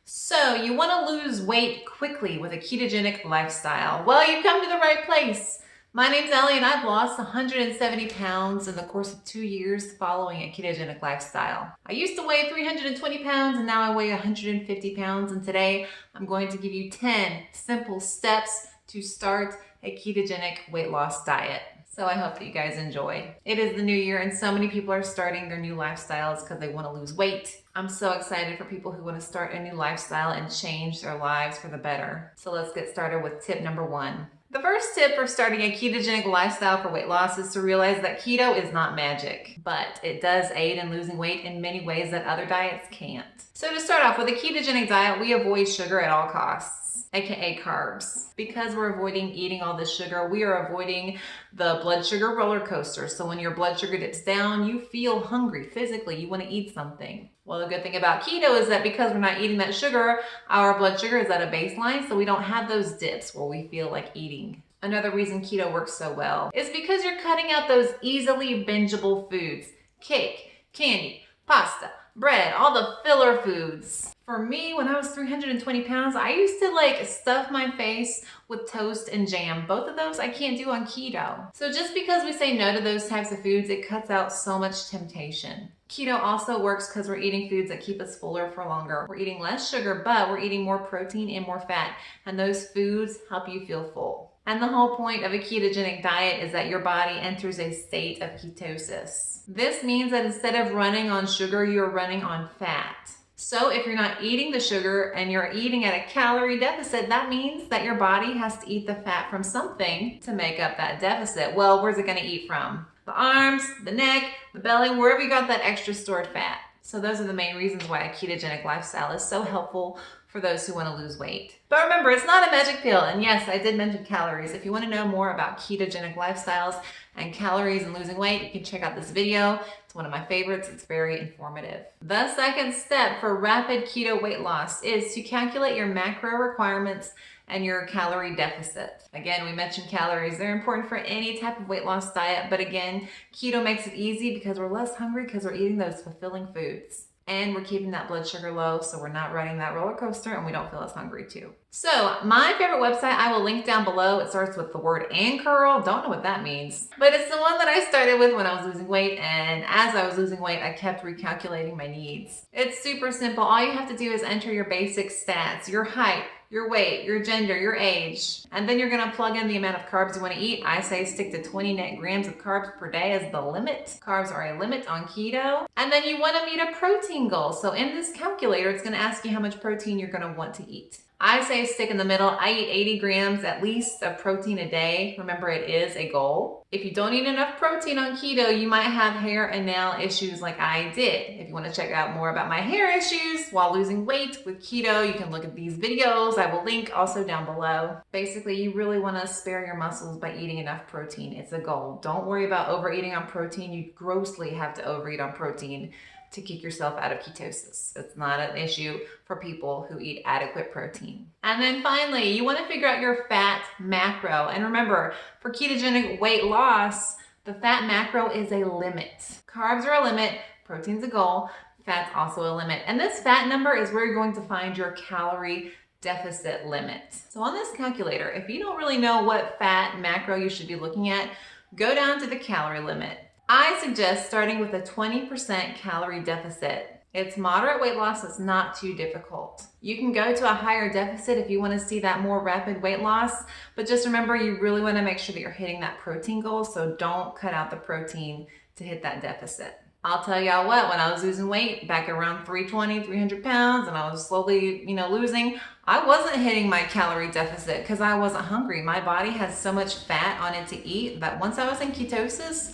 So you want to lose weight quickly with a ketogenic lifestyle? Well, you've come to the right place. My name's Ellie and I've lost 170 pounds in the course of 2 years following a ketogenic lifestyle. I used to weigh 320 pounds and now I weigh 150 pounds, and today I'm going to give you 10 simple steps to start a ketogenic weight loss diet. So I hope that you guys enjoy. It is the new year and so many people are starting their new lifestyles because they want to lose weight. I'm so excited for people who want to start a new lifestyle and change their lives for the better. So let's get started with tip number 1. The first tip for starting a ketogenic lifestyle for weight loss is to realize that keto is not magic, but it does aid in losing weight in many ways that other diets can't. So to start off with a ketogenic diet, we avoid sugar at all costs, aka carbs. Because we're avoiding eating all this sugar, we are avoiding the blood sugar roller coaster. So when your blood sugar dips down, you feel hungry physically, you want to eat something. Well, the good thing about keto is that because we're not eating that sugar, our blood sugar is at a baseline, so we don't have those dips where we feel like eating. Another reason keto works so well is because you're cutting out those easily bingeable foods. Cake, candy, pasta, bread, all the filler foods. For me, when I was 320 pounds, I used to stuff my face with toast and jam. Both of those I can't do on keto. So just because we say no to those types of foods, it cuts out so much temptation. Keto also works because we're eating foods that keep us fuller for longer. We're eating less sugar, but we're eating more protein and more fat. And those foods help you feel full. And the whole point of a ketogenic diet is that your body enters a state of ketosis. This means that instead of running on sugar, you're running on fat. So if you're not eating the sugar and you're eating at a calorie deficit, that means that your body has to eat the fat from something to make up that deficit. Well, where's it going to eat from? The arms, the neck, the belly, wherever you got that extra stored fat. So those are the main reasons why a ketogenic lifestyle is so helpful for those who want to lose weight. But remember, it's not a magic pill. And yes, I did mention calories. If you want to know more about ketogenic lifestyles and calories and losing weight, you can check out this video. It's one of my favorites. It's very informative. The second step for rapid keto weight loss is to calculate your macro requirements and your calorie deficit. Again, we mentioned calories. They're important for any type of weight loss diet, but again, keto makes it easy because we're less hungry because we're eating those fulfilling foods. And we're keeping that blood sugar low, so we're not riding that roller coaster and we don't feel as hungry too. So my favorite website, I will link down below. It starts with the word "and-curl." Don't know what that means, but it's the one that I started with when I was losing weight. And as I was losing weight, I kept recalculating my needs. It's super simple. All you have to do is enter your basic stats, your height, your weight, your gender, your age, and then you're gonna plug in the amount of carbs you wanna eat. I say stick to 20 net grams of carbs per day as the limit. Carbs are a limit on keto. And then you wanna meet a protein goal. So in this calculator, it's gonna ask you how much protein you're gonna want to eat. I say stick in the middle. I eat 80 grams at least of protein a day. Remember, it is a goal. If you don't eat enough protein on keto, you might have hair and nail issues like I did. If you want to check out more about my hair issues while losing weight with keto, you can look at these videos. I will link also down below. Basically, you really want to spare your muscles by eating enough protein. It's a goal. Don't worry about overeating on protein. You grossly have to overeat on protein to kick yourself out of ketosis. It's not an issue for people who eat adequate protein. And then finally, you want to figure out your fat macro. And remember, for ketogenic weight loss, the fat macro is a limit. Carbs are a limit, protein's a goal, fat's also a limit. And this fat number is where you're going to find your calorie deficit limit. So on this calculator, if you don't really know what fat macro you should be looking at, go down to the calorie limit. I suggest starting with a 20% calorie deficit. It's moderate weight loss, it's not too difficult. You can go to a higher deficit if you want to see that more rapid weight loss, but just remember you really want to make sure that you're hitting that protein goal, so don't cut out the protein to hit that deficit. I'll tell y'all what, when I was losing weight back around 320, 300 pounds, and I was slowly, losing, I wasn't hitting my calorie deficit because I wasn't hungry. My body has so much fat on it to eat that once I was in ketosis,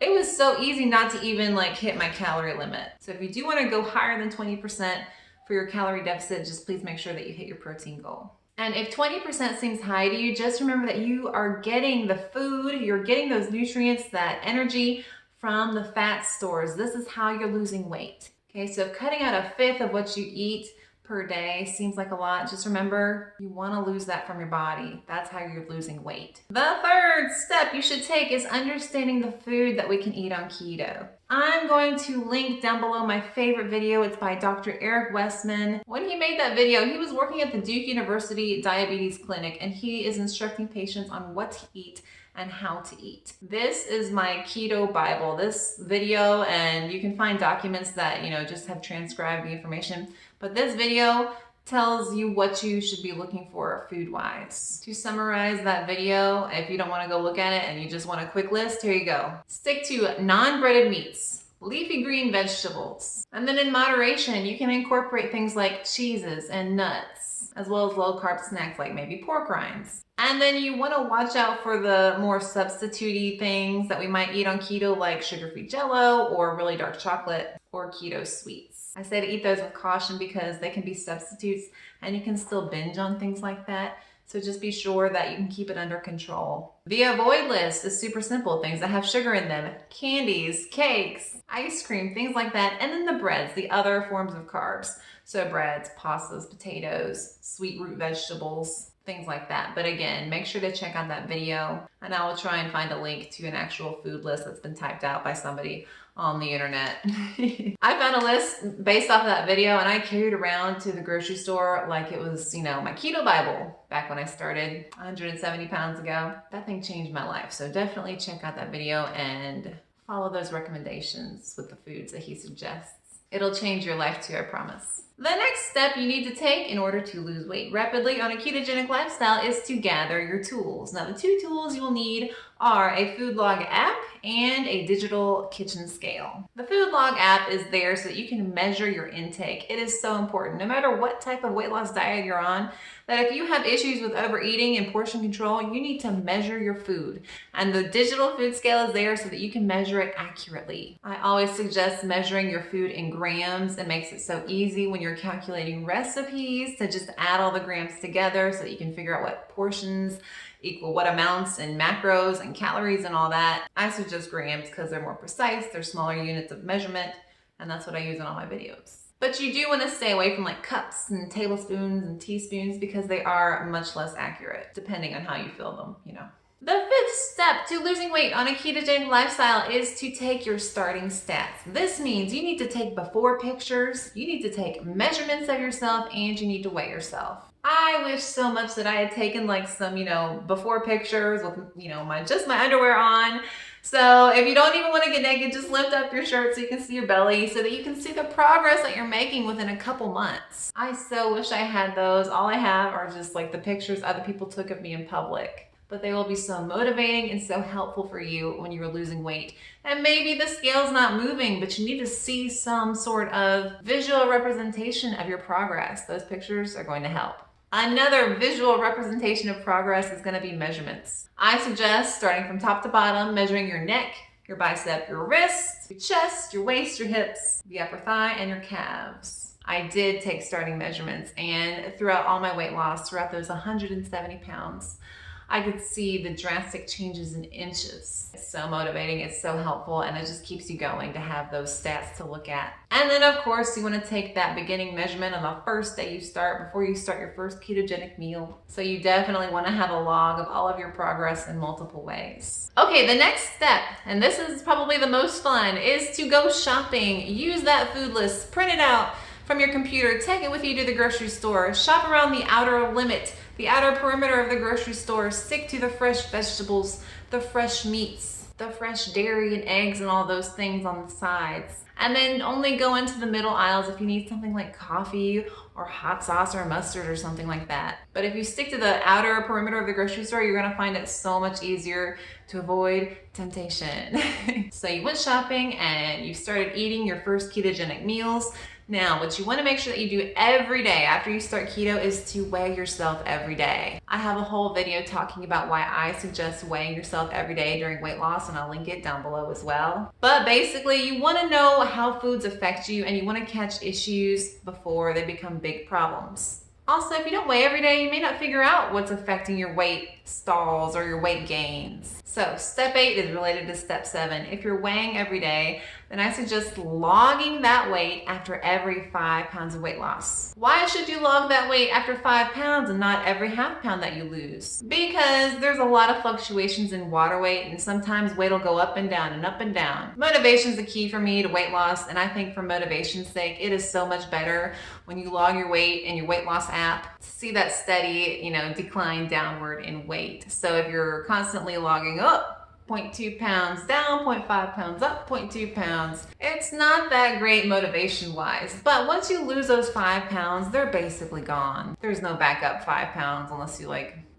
it was so easy not to even hit my calorie limit. So if you do want to go higher than 20% for your calorie deficit, just please make sure that you hit your protein goal. And if 20% seems high to you, just remember that you are getting the food, you're getting those nutrients, that energy from the fat stores. This is how you're losing weight. Okay, so if cutting out a fifth of what you eat per day seems like a lot, just remember you want to lose that from your body. That's how you're losing weight. The third step you should take is understanding the food that we can eat on keto. I'm going to link down below my favorite video. It's by Dr. Eric Westman. When he made that video, he was working at the Duke University Diabetes Clinic, and he is instructing patients on what to eat and how to eat. This is my keto Bible. This video, and you can find documents that, just have transcribed the information, but this video tells you what you should be looking for food-wise. To summarize that video, if you don't want to go look at it and you just want a quick list, here you go. Stick to non-breaded meats, leafy green vegetables, and then in moderation, you can incorporate things like cheeses and nuts, as well as low-carb snacks like maybe pork rinds. And then you want to watch out for the more substitute-y things that we might eat on keto, like sugar-free Jell-O or really dark chocolate or keto sweets. I say to eat those with caution because they can be substitutes and you can still binge on things like that. So just be sure that you can keep it under control. The avoid list is super simple. Things that have sugar in them, candies, cakes, ice cream, things like that. And then the breads, the other forms of carbs. So breads, pastas, potatoes, sweet root vegetables, things like that. But again, make sure to check out that video and I will try and find a link to an actual food list that's been typed out by somebody on the internet. I found a list based off of that video and I carried around to the grocery store like it was, my keto Bible back when I started 170 pounds ago. That thing changed my life. So definitely check out that video and follow those recommendations with the foods that he suggests. It'll change your life too, I promise. The next step you need to take in order to lose weight rapidly on a ketogenic lifestyle is to gather your tools. Now, the two tools you will need are a food log app and a digital kitchen scale. The food log app is there so that you can measure your intake. It is so important, no matter what type of weight loss diet you're on, that if you have issues with overeating and portion control, you need to measure your food. And the digital food scale is there so that you can measure it accurately. I always suggest measuring your food in grams. It makes it so easy when you're calculating recipes to just add all the grams together so that you can figure out what portions equal what amounts and macros and calories and all that. I suggest grams because they're more precise, they're smaller units of measurement, and that's what I use in all my videos. But you do want to stay away from like cups and tablespoons and teaspoons because they are much less accurate depending on how you fill them, The fifth step to losing weight on a ketogenic lifestyle is to take your starting stats. This means you need to take before pictures, you need to take measurements of yourself, and you need to weigh yourself. I wish so much that I had taken like some, before pictures with, just my underwear on. So if you don't even want to get naked, just lift up your shirt so you can see your belly so that you can see the progress that you're making within a couple months. I so wish I had those. All I have are just like the pictures other people took of me in public. But they will be so motivating and so helpful for you when you're losing weight. And maybe the scale's not moving, but you need to see some sort of visual representation of your progress. Those pictures are going to help. Another visual representation of progress is going to be measurements. I suggest starting from top to bottom, measuring your neck, your bicep, your wrist, your chest, your waist, your hips, the upper thigh, and your calves. I did take starting measurements, and throughout all my weight loss, throughout those 170 pounds, I could see the drastic changes in inches. It's so motivating, it's so helpful, and it just keeps you going to have those stats to look at. And then of course, you wanna take that beginning measurement on the first day you start, before you start your first ketogenic meal. So you definitely wanna have a log of all of your progress in multiple ways. Okay, the next step, and this is probably the most fun, is to go shopping. Use that food list, print it out from your computer, take it with you to the grocery store, shop around the outer limit, the outer perimeter of the grocery store, stick to the fresh vegetables, the fresh meats, the fresh dairy and eggs and all those things on the sides. And then only go into the middle aisles if you need something like coffee or hot sauce or mustard or something like that. But if you stick to the outer perimeter of the grocery store, you're gonna find it so much easier to avoid temptation. So you went shopping and you started eating your first ketogenic meals. Now, what you want to make sure that you do every day after you start keto is to weigh yourself every day. I have a whole video talking about why I suggest weighing yourself every day during weight loss, and I'll link it down below as well. But basically, you want to know how foods affect you, and you want to catch issues before they become big problems. Also, if you don't weigh every day, you may not figure out what's affecting your weight stalls or your weight gains. So step 8 is related to step 7. If you're weighing every day, then I suggest logging that weight after every 5 pounds of weight loss. Why should you log that weight after 5 pounds and not every half pound that you lose? Because there's a lot of fluctuations in water weight, and sometimes weight will go up and down and up and down. Motivation is the key for me to weight loss, and I think for motivation's sake, it is so much better when you log your weight in your weight loss app to see that steady, decline downward in weight. So if you're constantly logging up, 0.2 pounds down, 0.5 pounds up, 0.2 pounds. It's not that great motivation-wise, but once you lose those 5 pounds, they're basically gone. There's no backup 5 pounds unless you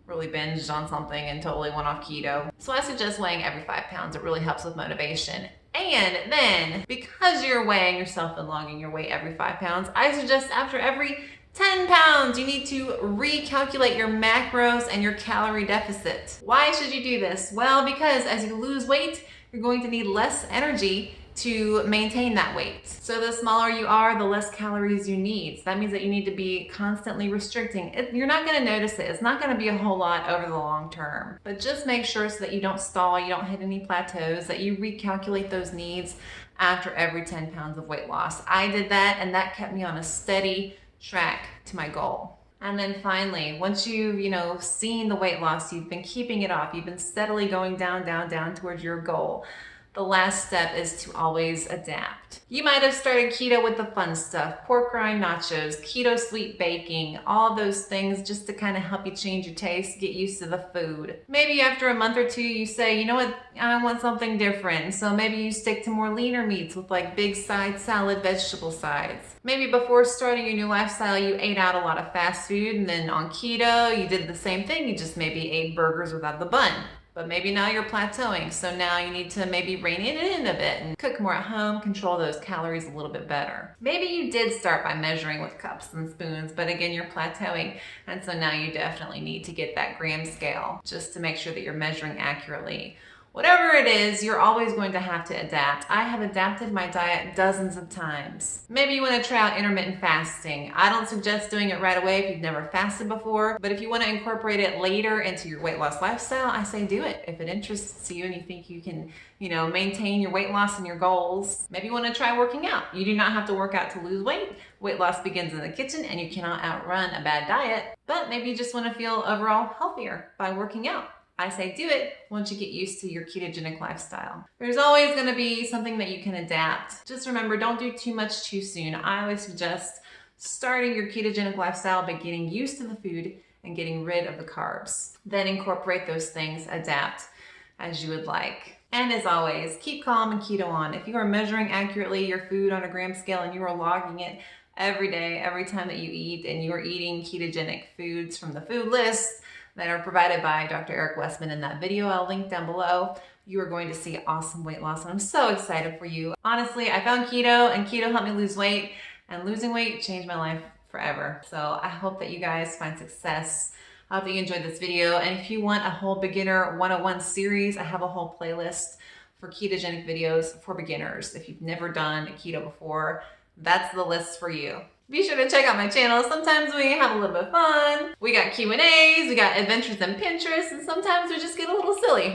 really binged on something and totally went off keto. So I suggest weighing every 5 pounds. It really helps with motivation. And then, because you're weighing yourself and logging your weight every 5 pounds, I suggest after every 10 pounds, you need to recalculate your macros and your calorie deficit. Why should you do this? Well, because as you lose weight, you're going to need less energy to maintain that weight. So the smaller you are, the less calories you need. So that means that you need to be constantly restricting. You're not going to notice it. It's not going to be a whole lot over the long term. But just make sure so that you don't stall, you don't hit any plateaus, that you recalculate those needs after every 10 pounds of weight loss. I did that, and that kept me on a steady track to my goal. And then finally, once you've seen the weight loss, you've been keeping it off, you've been steadily going down, down, down towards your goal, the last step is to always adapt. You might have started keto with the fun stuff, pork rind nachos, keto sweet baking, all those things just to kind of help you change your taste, get used to the food. Maybe after a month or two you say, you know what, I want something different. So maybe you stick to more leaner meats with big side salad, vegetable sides. Maybe before starting your new lifestyle, you ate out a lot of fast food, and then on keto, you did the same thing. You just maybe ate burgers without the bun. But maybe now you're plateauing, so now you need to maybe rein it in a bit and cook more at home, control those calories a little bit better. Maybe you did start by measuring with cups and spoons, but again, you're plateauing, and so now you definitely need to get that gram scale just to make sure that you're measuring accurately. Whatever it is, you're always going to have to adapt. I have adapted my diet dozens of times. Maybe you want to try out intermittent fasting. I don't suggest doing it right away if you've never fasted before, but if you want to incorporate it later into your weight loss lifestyle, I say do it. If it interests you and you think you can, maintain your weight loss and your goals, maybe you want to try working out. You do not have to work out to lose weight. Weight loss begins in the kitchen, and you cannot outrun a bad diet, but maybe you just want to feel overall healthier by working out. I say do it once you get used to your ketogenic lifestyle. There's always going to be something that you can adapt. Just remember, don't do too much too soon. I always suggest starting your ketogenic lifestyle by getting used to the food and getting rid of the carbs. Then incorporate those things, adapt as you would like. And as always, keep calm and keto on. If you are measuring accurately your food on a gram scale and you are logging it every day, every time that you eat, and you are eating ketogenic foods from the food list that are provided by Dr. Eric Westman in that video I'll link down below, you are going to see awesome weight loss, and I'm so excited for you. Honestly, I found keto, and keto helped me lose weight, and losing weight changed my life forever. So I hope that you guys find success. I hope that you enjoyed this video, and if you want a whole beginner 101 series, I have a whole playlist for ketogenic videos for beginners. If you've never done keto before, that's the list for you. Be sure to check out my channel. Sometimes we have a little bit of fun. We got Q&As, we got adventures in Pinterest, and sometimes we just get a little silly,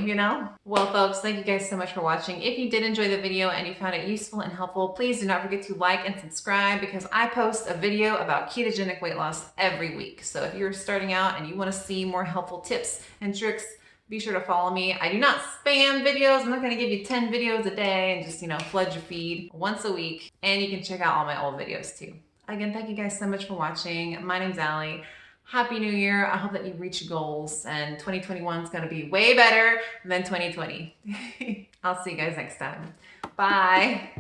Well, folks, thank you guys so much for watching. If you did enjoy the video and you found it useful and helpful, please do not forget to like and subscribe, because I post a video about ketogenic weight loss every week. So if you're starting out and you want to see more helpful tips and tricks, be sure to follow me. I do not spam videos. I'm not going to give you 10 videos a day and just, flood your feed once a week. And you can check out all my old videos too. Again, thank you guys so much for watching. My name's Allie. Happy New Year. I hope that you reach your goals, and 2021 is going to be way better than 2020. I'll see you guys next time. Bye.